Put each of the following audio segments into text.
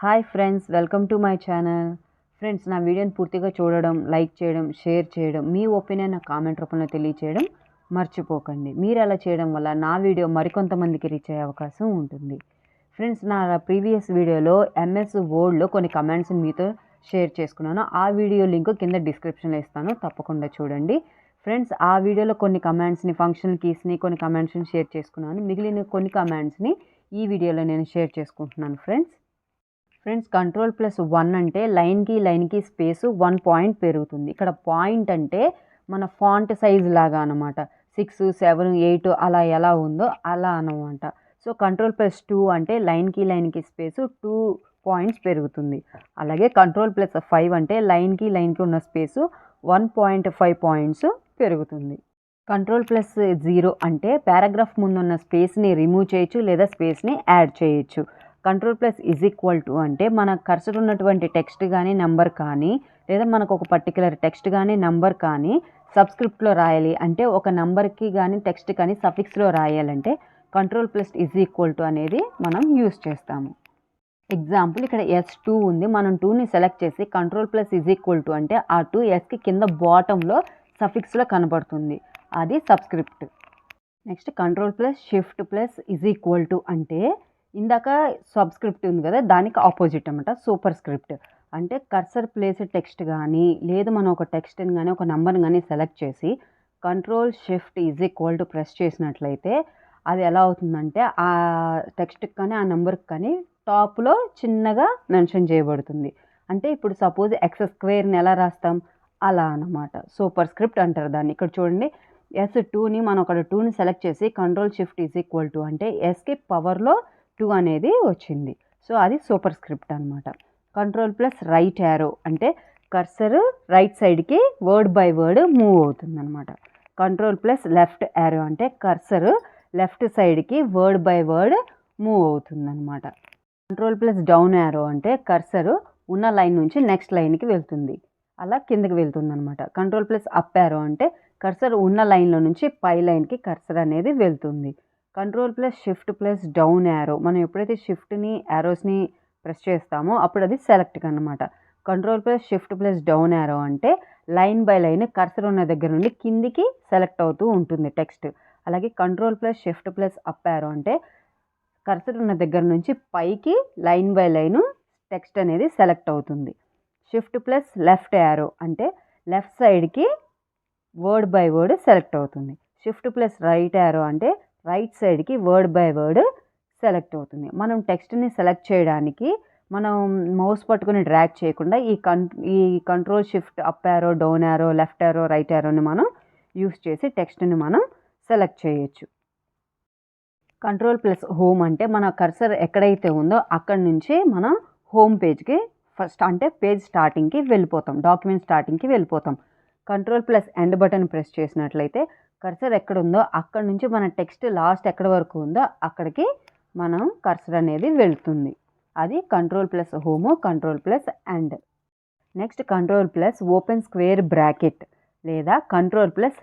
Hi friends, welcome to my channel. Friends, నా వీడియోని పూర్తిగా చూడడం, లైక్ చేయడం, షేర్ చేయడం, మీ ఒపీనియన్ నా కామెంట్ రూపంలో తెలియచేయడం మర్చిపోకండి. మీరు అలా చేయడం వల్ల నా వీడియో మరికొంతమందికి రీచ్ అయ్యే అవకాశం ఉంటుంది. ఫ్రెండ్స్, నా ప్రీవియస్ వీడియోలో ఎంఎస్ వర్డ్లో కొన్ని కమెంట్స్ని మీతో షేర్ చేసుకున్నాను. ఆ వీడియో లింక్ కింద డిస్క్రిప్షన్లో ఇస్తాను, తప్పకుండా చూడండి. ఫ్రెండ్స్, ఆ వీడియోలో కొన్ని కమెంట్స్ని, ఫంక్షన్ కీస్ని, కొన్ని కమెంట్స్ని షేర్ చేసుకున్నాను. మిగిలిన కొన్ని కమెంట్స్ని ఈ వీడియోలో నేను షేర్ చేసుకుంటున్నాను. ఫ్రెండ్స్, Ctrl+1 అంటే లైన్కి స్పేసు 1 పాయింట్ పెరుగుతుంది. ఇక్కడ పాయింట్ అంటే మన ఫాంట్ సైజ్ లాగా అనమాట. 6, 7, 8 అలా ఎలా ఉందో అలా అనమాట. సో Ctrl+2 అంటే లైన్కి స్పేసు 2 పాయింట్స్ పెరుగుతుంది. అలాగే Ctrl+5 అంటే లైన్కి ఉన్న స్పేసు 1.5 పాయింట్స్ పెరుగుతుంది. Ctrl+0 అంటే పారాగ్రాఫ్ ముందున్న స్పేస్ని రిమూవ్ చేయొచ్చు లేదా స్పేస్ని యాడ్ చేయొచ్చు. Ctrl+= అంటే మన కర్సర్ ఉన్నటువంటి టెక్స్ట్ కానీ నెంబర్ కానీ లేదా మనకు ఒక పర్టికులర్ టెక్స్ట్ కానీ నెంబర్ కానీ సబ్స్క్రిప్ట్లో రాయాలి అంటే ఒక నెంబర్కి కానీ టెక్స్ట్ కానీ సఫిక్స్లో రాయాలంటే Ctrl+= అనేది మనం యూస్ చేస్తాము. ఎగ్జాంపుల్, ఇక్కడ S2 ఉంది. మనం 2ని సెలెక్ట్ చేసి Ctrl+= అంటే ఆ 2 Sకి కింద బాటంలో సఫిక్స్లో కనబడుతుంది, అది సబ్స్క్రిప్ట్. నెక్స్ట్ Ctrl+Shift+= అంటే ఇందాక సబ్స్క్రిప్ట్ ఉంది కదా, దానికి ఆపోజిట్ అనమాట సూపర్ స్క్రిప్ట్. అంటే కర్సర్ ప్లేస్ టెక్స్ట్ కానీ లేదు మనం ఒక టెక్స్ట్ని కానీ ఒక నెంబర్ని కానీ సెలెక్ట్ చేసి Ctrl+Shift= ప్రెస్ చేసినట్లయితే అది ఎలా అవుతుందంటే ఆ టెక్స్ట్కి కానీ ఆ నెంబర్కి కానీ టాప్లో చిన్నగా మెన్షన్ చేయబడుతుంది. అంటే ఇప్పుడు సపోజ్ X² ఎలా రాస్తాం అలా అన్నమాట, సూపర్ స్క్రిప్ట్ అంటారు దాన్ని. ఇక్కడ చూడండి, S2ని మనం అక్కడ 2ని సెలెక్ట్ చేసి Ctrl+Shift= అంటే Sకి పవర్లో 2 అనేది వచ్చింది. సో అది సూపర్ స్క్రిప్ట్ అనమాట. Ctrl+Right అంటే కర్సర్ రైట్ సైడ్కి వర్డ్ బై వర్డ్ మూవ్ అవుతుంది అనమాట. Ctrl+Left అంటే కర్సర్ లెఫ్ట్ సైడ్కి వర్డ్ బై వర్డ్ మూవ్ అవుతుంది అనమాట. Ctrl+Down అంటే కర్సర్ ఉన్న లైన్ నుంచి నెక్స్ట్ లైన్కి వెళ్తుంది, అలా కిందకి వెళ్తుంది అనమాట. Ctrl+Up అంటే కర్సర్ ఉన్న లైన్లో నుంచి పై లైన్కి కర్సర్ అనేది వెళ్తుంది. Ctrl+Shift+Down మనం ఎప్పుడైతే షిఫ్ట్ని యారోస్ని ప్రెస్ చేస్తామో అప్పుడు అది సెలెక్ట్కి అనమాట. Ctrl+Shift+Down అంటే లైన్ బై లైన్ కర్సర్ ఉన్న దగ్గర నుండి కిందికి సెలెక్ట్ అవుతూ ఉంటుంది టెక్స్ట్. అలాగే Ctrl+Shift+Up అంటే కర్సర్ ఉన్న దగ్గర నుంచి పైకి లైన్ బై లైన్ టెక్స్ట్ అనేది సెలెక్ట్ అవుతుంది. Shift+Left అంటే లెఫ్ట్ సైడ్కి వర్డ్ బై వర్డ్ సెలెక్ట్ అవుతుంది. Shift+Right అంటే రైట్ సైడ్కి వర్డ్ బై వర్డ్ సెలెక్ట్ అవుతుంది. మనం టెక్స్ట్ని సెలెక్ట్ చేయడానికి మనం మౌస్ పట్టుకుని డ్రాగ్ చేయకుండా ఈ Ctrl+Shift+Up Down లెఫ్ట్ రైట్ ని మనం యూస్ చేసి టెక్స్ట్ని మనం సెలెక్ట్ చేయొచ్చు. Ctrl+Home అంటే మన కర్సర్ ఎక్కడైతే ఉందో అక్కడి నుంచి మనం హోమ్ పేజ్కి ఫస్ట్ అంటే పేజ్ స్టార్టింగ్కి వెళ్ళిపోతాం, డాక్యుమెంట్ స్టార్టింగ్కి వెళ్ళిపోతాం. Ctrl+End బటన్ ప్రెస్ చేసినట్లయితే కర్సర్ ఎక్కడ ఉందో అక్కడ నుంచి మన టెక్స్ట్ లాస్ట్ ఎక్కడ వరకు ఉందో అక్కడికి మనం కర్సర్ అనేది వెళ్తుంది. అది Ctrl+Home, Ctrl+End. నెక్స్ట్ Ctrl+Open² లేదా Ctrl+Less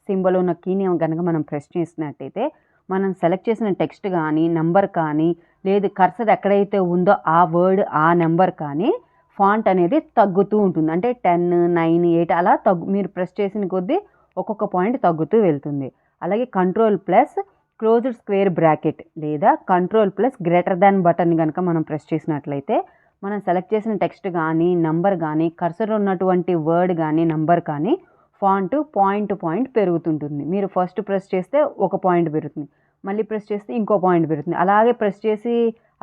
సింబల్ ఉన్న కీని కనుక మనం ప్రెస్ చేసినట్టయితే మనం సెలెక్ట్ చేసిన టెక్స్ట్ కానీ నెంబర్ కానీ లేదు కర్సర్ ఎక్కడైతే ఉందో ఆ వర్డ్ ఆ నెంబర్ కానీ ఫాంట్ అనేది తగ్గుతూ ఉంటుంది. అంటే 10, 9, 8 అలా మీరు ప్రెస్ చేసిన కొద్దీ ఒక్కొక్క పాయింట్ తగ్గుతూ వెళ్తుంది. అలాగే Ctrl+Closed² లేదా Ctrl+Greater బటన్ కనుక మనం ప్రెస్ చేసినట్లయితే మనం సెలెక్ట్ చేసిన టెక్స్ట్ కానీ నంబర్ కానీ కర్సర్ ఉన్నటువంటి వర్డ్ కానీ నంబర్ కానీ ఫాంట్ పాయింట్ పెరుగుతుంటుంది. మీరు ఫస్ట్ ప్రెస్ చేస్తే ఒక పాయింట్ పెరుగుతుంది, మళ్ళీ ప్రెస్ చేస్తే ఇంకో పాయింట్ పెరుగుతుంది. అలాగే ప్రెస్ చేసి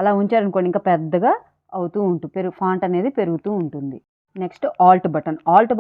అలా ఉంచారనుకోండి ఇంకా పెద్దగా అవుతూ ఉంటుంది, ఫాంట్ అనేది పెరుగుతూ ఉంటుంది. నెక్స్ట్ ఆల్ట్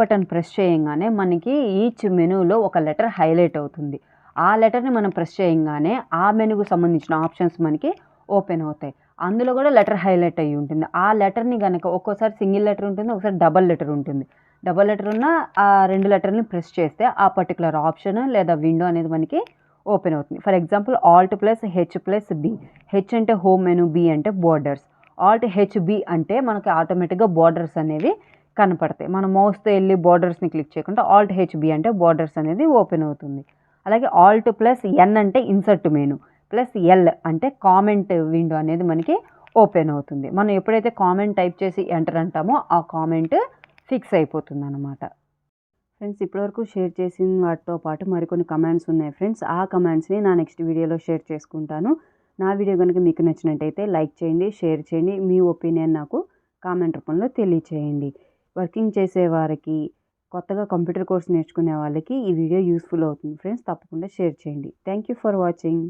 బటన్ ప్రెస్ చేయగానే మనకి ఈచ్ మెనూలో ఒక లెటర్ హైలైట్ అవుతుంది. ఆ లెటర్ని మనం ప్రెస్ చేయగానే ఆ మెనూకు సంబంధించిన ఆప్షన్స్ మనకి ఓపెన్ అవుతాయి. అందులో కూడా లెటర్ హైలైట్ అయ్యి ఉంటుంది. ఆ లెటర్ని కనుక ఒక్కోసారి సింగిల్ లెటర్ ఉంటుంది, ఒకసారి డబల్ లెటర్ ఉంటుంది. డబల్ లెటర్ ఉన్న ఆ 2 లెటర్ని ప్రెస్ చేస్తే ఆ పర్టికులర్ ఆప్షన్ లేదా విండో అనేది మనకి ఓపెన్ అవుతుంది. For example Alt+H+B. హెచ్ అంటే హోమ్ మెనూ, బి అంటే బోర్డర్స్. Alt+HB అంటే మనకి ఆటోమేటిక్గా బోర్డర్స్ అనేవి కనపడతాయి. మనం మౌస్తో వెళ్ళి బోర్డర్స్ని క్లిక్ చేయకుండా Alt+HB అంటే బోర్డర్స్ అనేది ఓపెన్ అవుతుంది. అలాగే Alt+N అంటే ఇన్సర్ట్ మెనూ, +L అంటే కామెంట్ విండో అనేది మనకి ఓపెన్ అవుతుంది. మనం ఎప్పుడైతే కామెంట్ టైప్ చేసి ఎంటర్ అంటామో ఆ కామెంట్ ఫిక్స్ అయిపోతుంది అనమాట. ఫ్రెండ్స్ ఇప్పటివరకు షేర్ చేసిన వాటితో పాటు మరికొన్ని కమెంట్స్ ఉన్నాయి ఫ్రెండ్స్. ఆ కమెంట్స్ని నా నెక్స్ట్ వీడియోలో షేర్ చేసుకుంటాను. నా వీడియో కనుక మీకు నచ్చినట్టయితే లైక్ చేయండి, షేర్ చేయండి, మీ ఒపీనియన్ నాకు కామెంట్ రూపంలో తెలియచేయండి. వర్కింగ్ చేసే వారికి, కొత్తగా కంప్యూటర్ కోర్స్ నేర్చుకునే వాళ్ళకి ఈ వీడియో యూస్ఫుల్ అవుతుంది ఫ్రెండ్స్. తప్పకుండా షేర్ చేయండి. Thank you for watching.